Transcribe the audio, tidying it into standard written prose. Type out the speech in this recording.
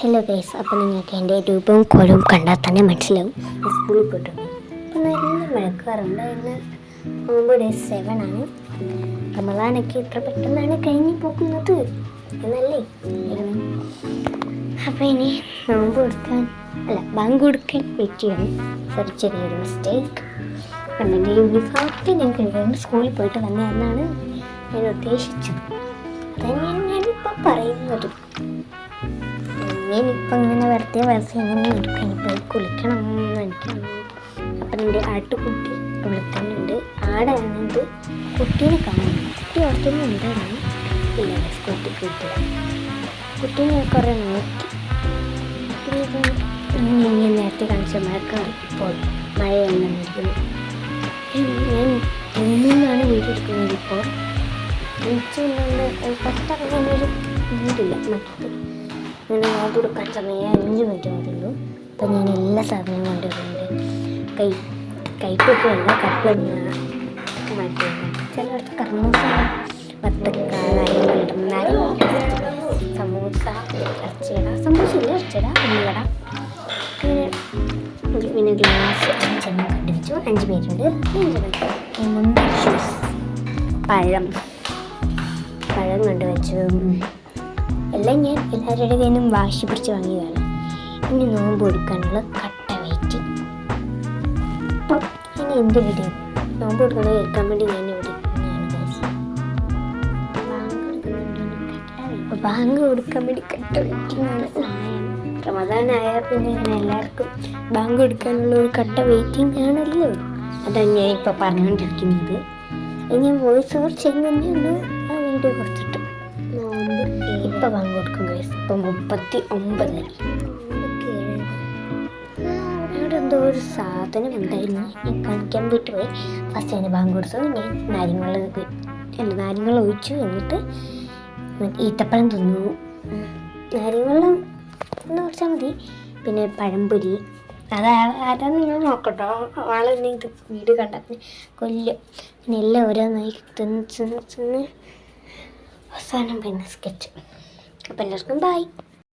Hello guys, അപ്പോൾ നിങ്ങൾക്ക് എൻ്റെ രൂപവും കോലവും കണ്ടാൽ തന്നെ മനസ്സിലാവും. സ്കൂളിൽ പോയിട്ടുണ്ട്. അപ്പോൾ നല്ല മഴക്കാറുണ്ട്. ഇന്ന് നോമ്പ് ഡേ 7 ആണ്. റമദാനൊക്കെ ഇത്ര പെട്ടെന്നാണ് കഴിഞ്ഞു പോകുന്നത് എന്നല്ലേ. അപ്പോൾ ഇനി നോമ്പ് ബാങ്ക് കൊടുക്കാൻ വെയിറ്റ് ചെയ്യണം. ചെറിയൊരു മിസ്റ്റേക്ക്. എൻ്റെ യൂണിഫോമൊക്കെ ഞാൻ കഴിയുന്നത് സ്കൂളിൽ പോയിട്ട് വന്നതെന്നാണ് ഞാൻ ഉദ്ദേശിച്ചത്. അതന്നെയാണ് ഞാനിപ്പോൾ പറയുന്നത്. ഞാനിപ്പം ഇങ്ങനെ വെറുതെ ഇങ്ങനെ എടുക്കാൻ പോയി കുളിക്കണം എനിക്ക്. അപ്പം എൻ്റെ ആട്ടുകുട്ടി വിളിക്കുന്നുണ്ട്. ആടാണിത്. കുട്ടീനെ കാണുന്നു. കുട്ടി ഓർത്തുനിന്ന് എന്തായിരുന്നു ഇല്ല സ്കൂട്ടി കിട്ടില്ല. കുട്ടീനെ കുറേ നോക്കി. ഞാൻ നേരത്തെ കാണിച്ച മഴക്കാർ ഇപ്പോൾ മഴയെന്നിരിക്കുന്നു. ഞാൻ നിന്നാണ് വീഡിയോ എടുക്കുന്നത്. ഇപ്പോൾ പെട്ടെന്നൊരു വീടില്ല മറ്റത് അങ്ങനെ നോമ്പ് കൊടുക്കാൻ സമയം 5 മിനിറ്റ് മതിയുള്ളൂ. അപ്പം ഞാൻ എല്ലാ സാധനവും കൊണ്ടുവരുന്നുണ്ട്. കൈപ്പൊക്കെ ഉള്ള കപ്പളങ്ങ മറ്റേ ചിലയിടത്ത് കർമ്മൂസ, വത്തക്ക, സമൂസ, ഇറച്ചിട, സമൂസ ഇല്ല ഇറച്ചിട, ഉള്ളിവട, പിന്നെ ഗ്ലാസ് 5 കണ്ടു വെച്ചു. 5 പേരുണ്ട്. 3 ജ്യൂസ്, പഴം കൊണ്ടുവച്ചു. എല്ലാം ഞാൻ എല്ലാവരുടെ കയ്യിൽ നിന്നും വാശി പിടിച്ച് വാങ്ങിയതാണ്. ഇനി നോമ്പ് കൊടുക്കാനുള്ള കട്ട വെയിറ്റ്. ഇനി എന്ത് വീഡിയോ നോമ്പ് കൊടുക്കുന്നത് കേൾക്കാൻ വേണ്ടി ഞാൻ ഇവിടെ ബാങ്ക് കൊടുക്കാൻ വേണ്ടി കട്ട വെയിറ്റിംഗാണ്. റമദാനായാൽ പിന്നെ ഇങ്ങനെ എല്ലാവർക്കും ബാങ്ക് കൊടുക്കാനുള്ള ഒരു കട്ട വെയിറ്റിംഗ് ആണല്ലോ. അതാണ് ഞാൻ ഇപ്പോൾ പറഞ്ഞുകൊണ്ടിരിക്കുന്നത്. ഞാൻ വോയിസ് ഓവർ ചെയ്യുന്നതന്നെ ആ വീഡിയോ കൊടുത്തിട്ട് ഇപ്പം ബാങ്ക് കൊടുക്കും ഗൈസ്. ഇപ്പം 39. അവിടെ എന്തോ ഒരു സാധനം ഉണ്ടായിരുന്നു, ഞാൻ കാണിക്കാൻ വിട്ട് പോയി. ഫസ്റ്റ് അതിന് ബാങ്ക് കൊടുത്തു. ഞാൻ നാരങ്ങൾ ഒഴിച്ചു. എന്നിട്ട് ഈത്തപ്പഴം തിന്നു. നാരങ്ങളും എന്ന് കുറച്ചാൽ മതി. പിന്നെ പഴംപൊരി. ആരാന്ന് നിങ്ങൾ നോക്കട്ടോ. ആളെന്നെ ഇത് വീട് കണ്ടാൽ കൊല്ലും. പിന്നെ എല്ലാം ഓരോന്നായി തിന്ന് അവസാനം പിന്നെ സ്കെച്ച്. അപ്പം എല്ലാവർക്കും ബൈ.